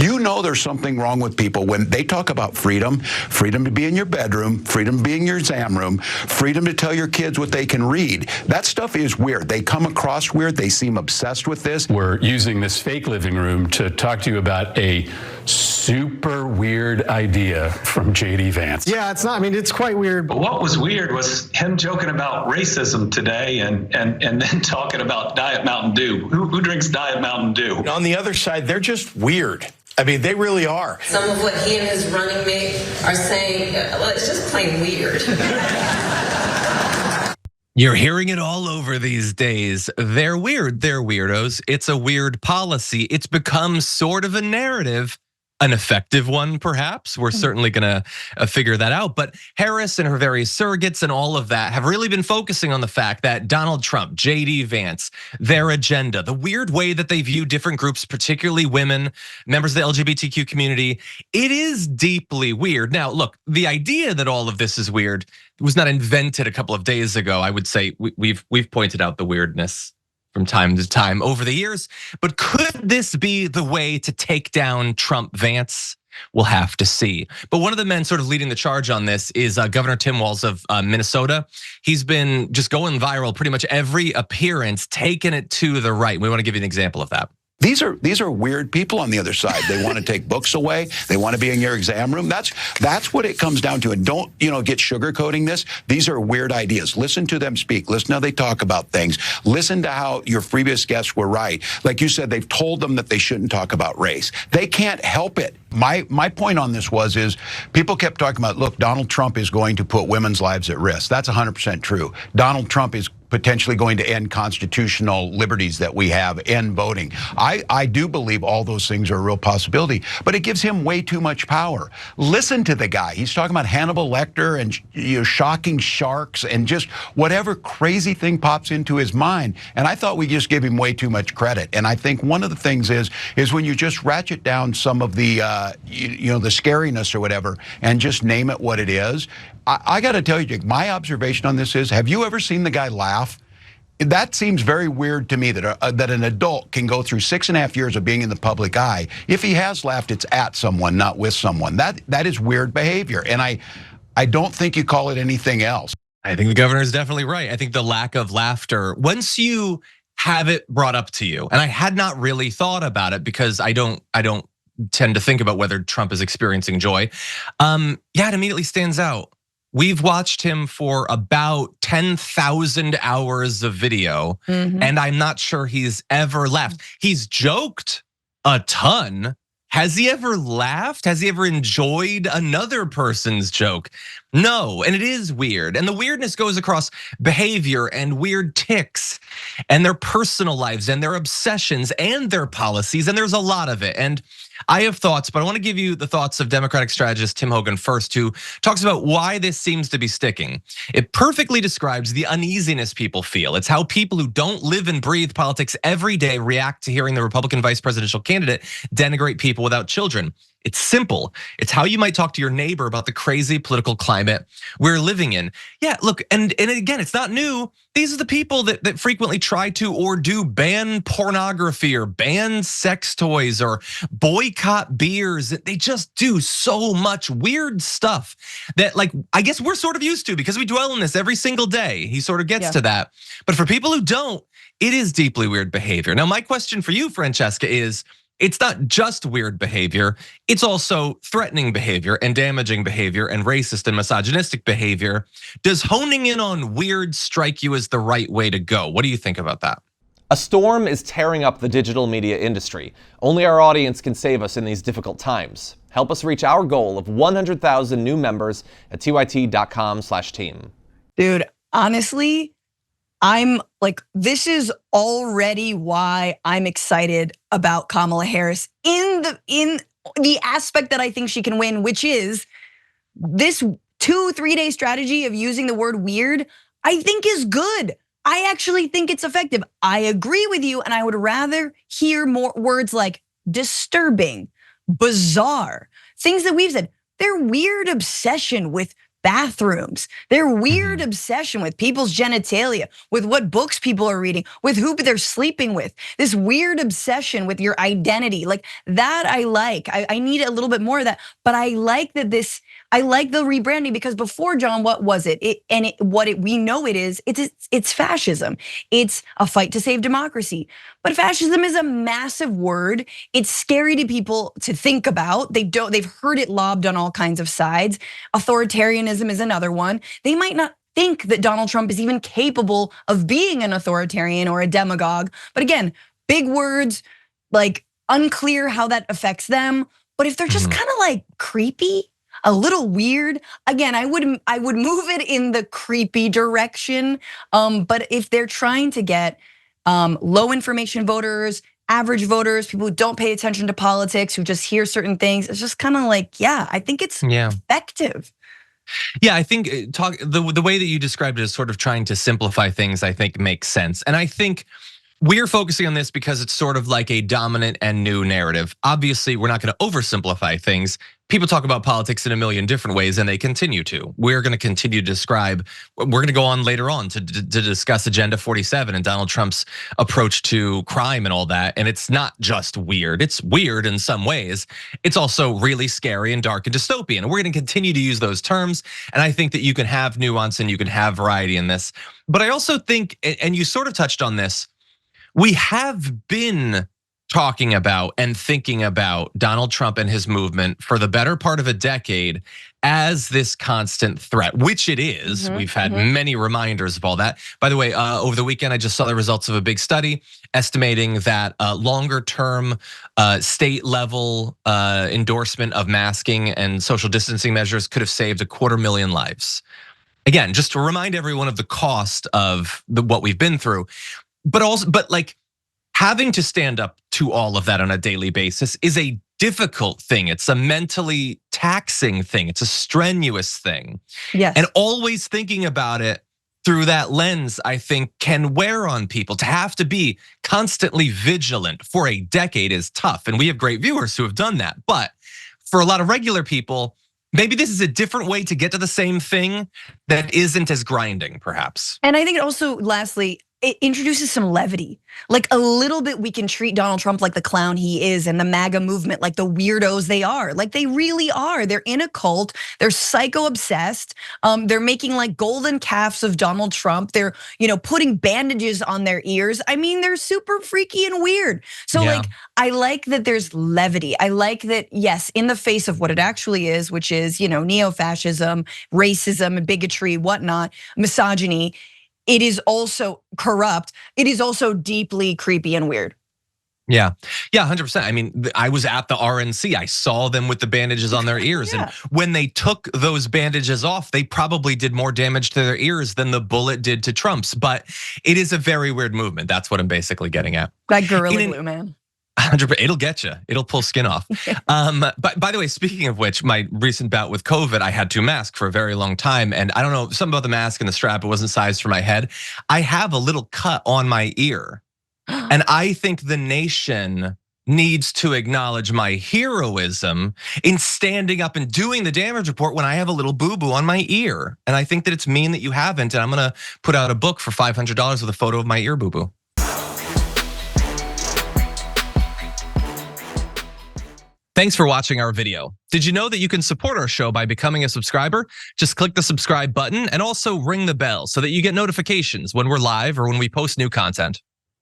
You know there's something wrong with people when they talk about freedom to be in your bedroom, freedom to be in your exam room, freedom to tell your kids what they can read. That stuff is weird. They come across weird. They seem obsessed with this. We're using this fake living room to talk to you about a super weird idea from JD Vance. Yeah, it's not, I mean, it's quite weird. But what was weird was him joking about racism today and then talking about Diet Mountain Dew. Who drinks Diet Mountain Dew? On the other side, they're just weird. I mean, they really are. Some of what he and his running mate are saying, well, it's just plain weird. You're hearing it all over these days. They're weird. They're weirdos. It's a weird policy. It's become sort of a narrative. An effective one, perhaps. We're certainly gonna figure that out. But Harris and her various surrogates and all of that have really been focusing on the fact that Donald Trump, JD Vance, their agenda, the weird way that they view different groups, particularly women, members of the LGBTQ community, it is deeply weird. Now, look, the idea that all of this is weird was not invented a couple of days ago. I would say we've pointed out the weirdness from time to time over the years. But could this be the way to take down Trump Vance? We'll have to see. But one of the men sort of leading the charge on this is Governor Tim Walz of Minnesota. He's been just going viral pretty much every appearance, taking it to the right. We want to give you an example of that. These are weird people on the other side. They want to take books away. They want to be in your exam room. That's what it comes down to. And don't get sugarcoating this. These are weird ideas. Listen to them speak. Listen how they talk about things. Listen to how your previous guests were right. Like you said, they've told them that they shouldn't talk about race. They can't help it. My point on this is people kept talking about, look, Donald Trump is going to put women's lives at risk. That's 100% true. Donald Trump is potentially going to end constitutional liberties that we have, end voting. I do believe all those things are a real possibility, but it gives him way too much power. Listen to the guy. He's talking about Hannibal Lecter and shocking sharks and just whatever crazy thing pops into his mind. And I thought we just give him way too much credit. And I think one of the things is when you just ratchet down some of the the scariness or whatever and just name it what it is. I got to tell you, Jake, my observation on this is, have you ever seen the guy laugh? That seems very weird to me that an adult can go through 6.5 years of being in the public eye. If he has laughed, it's at someone, not with someone. That is weird behavior. And I don't think you call it anything else. I think the governor is definitely right. I think the lack of laughter, once you have it brought up to you, and I had not really thought about it because I don't tend to think about whether Trump is experiencing joy. Yeah, it immediately stands out. We've watched him for about 10,000 hours of video, and I'm not sure he's ever laughed. He's joked a ton. Has he ever laughed? Has he ever enjoyed another person's joke? No, and it is weird. And the weirdness goes across behavior and weird tics and their personal lives and their obsessions and their policies, and there's a lot of it. And I have thoughts, but I want to give you the thoughts of Democratic strategist Tim Hogan first, who talks about why this seems to be sticking. It perfectly describes the uneasiness people feel. It's how people who don't live and breathe politics every day react to hearing the Republican vice presidential candidate denigrate people without children. It's simple. It's how you might talk to your neighbor about the crazy political climate we're living in. Yeah, look, and again, it's not new. These are the people that frequently try to or do ban pornography or ban sex toys or boycott beers. They just do so much weird stuff that, like, I guess we're sort of used to because we dwell in this every single day. He sort of gets to that. But for people who don't, it is deeply weird behavior. Now, my question for you, Francesca, is, it's not just weird behavior, it's also threatening behavior and damaging behavior and racist and misogynistic behavior. Does honing in on weird strike you as the right way to go? What do you think about that? A storm is tearing up the digital media industry. Only our audience can save us in these difficult times. Help us reach our goal of 100,000 new members at tyt.com/team. Dude, honestly, I'm like, this is already why I'm excited about Kamala Harris in the aspect that I think she can win, which is this 2-3 day strategy of using the word weird, I think is good. I actually think it's effective. I agree with you, and I would rather hear more words like disturbing, bizarre, things that we've said. Their weird obsession with bathrooms, their weird obsession with people's genitalia, with what books people are reading, with who they're sleeping with, this weird obsession with your identity. Like that I like. I need a little bit more of that, but I like that I like the rebranding because before, John, what was it? We know it is, it's fascism. It's a fight to save democracy. But fascism is a massive word. It's scary to people to think about. They've heard it lobbed on all kinds of sides. Authoritarianism is another one. They might not think that Donald Trump is even capable of being an authoritarian or a demagogue. But again, big words, like unclear how that affects them. But if they're just kind of like creepy, a little weird, again, I would move it in the creepy direction. But if they're trying to get low information voters, average voters, people who don't pay attention to politics, who just hear certain things, it's just kind of like, yeah, I think it's effective. Yeah, I think the way that you described it as sort of trying to simplify things, I think makes sense. And I think we're focusing on this because it's sort of like a dominant and new narrative. Obviously, we're not going to oversimplify things. People talk about politics in a million different ways, and they continue to. We're going to continue to describe, we're going to go on later on to discuss Agenda 47 and Donald Trump's approach to crime and all that. And it's not just weird. It's weird in some ways. It's also really scary and dark and dystopian. And we're going to continue to use those terms. And I think that you can have nuance and you can have variety in this. But I also think, and you sort of touched on this, we have been talking about and thinking about Donald Trump and his movement for the better part of a decade as this constant threat, which it is. We've had many reminders of all that. By the way, over the weekend, I just saw the results of a big study estimating that longer term state level endorsement of masking and social distancing measures could have saved 250,000 lives. Again, just to remind everyone of the cost of what we've been through. But like having to stand up to all of that on a daily basis is a difficult thing. It's a mentally taxing thing. It's a strenuous thing. Yes. And always thinking about it through that lens, I think, can wear on people. To have to be constantly vigilant for a decade is tough. And we have great viewers who have done that. But for a lot of regular people, maybe this is a different way to get to the same thing that isn't as grinding, perhaps. And I think it also, lastly, it introduces some levity. Like a little bit, we can treat Donald Trump like the clown he is and the MAGA movement like the weirdos they are. Like they really are. They're in a cult. They're psycho obsessed. They're making like golden calves of Donald Trump. They're putting bandages on their ears. I mean, they're super freaky and weird. So like, I like that there's levity. I like that, yes, in the face of what it actually is, which is neo-fascism, racism, bigotry, whatnot, misogyny. It is also corrupt. It is also deeply creepy and weird. Yeah, 100%. I mean, I was at the RNC. I saw them with the bandages on their ears. And when they took those bandages off, they probably did more damage to their ears than the bullet did to Trump's. But it is a very weird movement. That's what I'm basically getting at. That Gorilla Glue, man. 100%. It'll get you. It'll pull skin off. But by the way, speaking of which, my recent bout with COVID, I had to mask for a very long time. And I don't know, something about the mask and the strap, it wasn't sized for my head. I have a little cut on my ear. And I think the nation needs to acknowledge my heroism in standing up and doing the damage report when I have a little boo-boo on my ear. And I think that it's mean that you haven't. And I'm gonna put out a book for $500 with a photo of my ear boo-boo. Thanks for watching our video. Did you know that you can support our show by becoming a subscriber? Just click the subscribe button and also ring the bell so that you get notifications when we're live or when we post new content.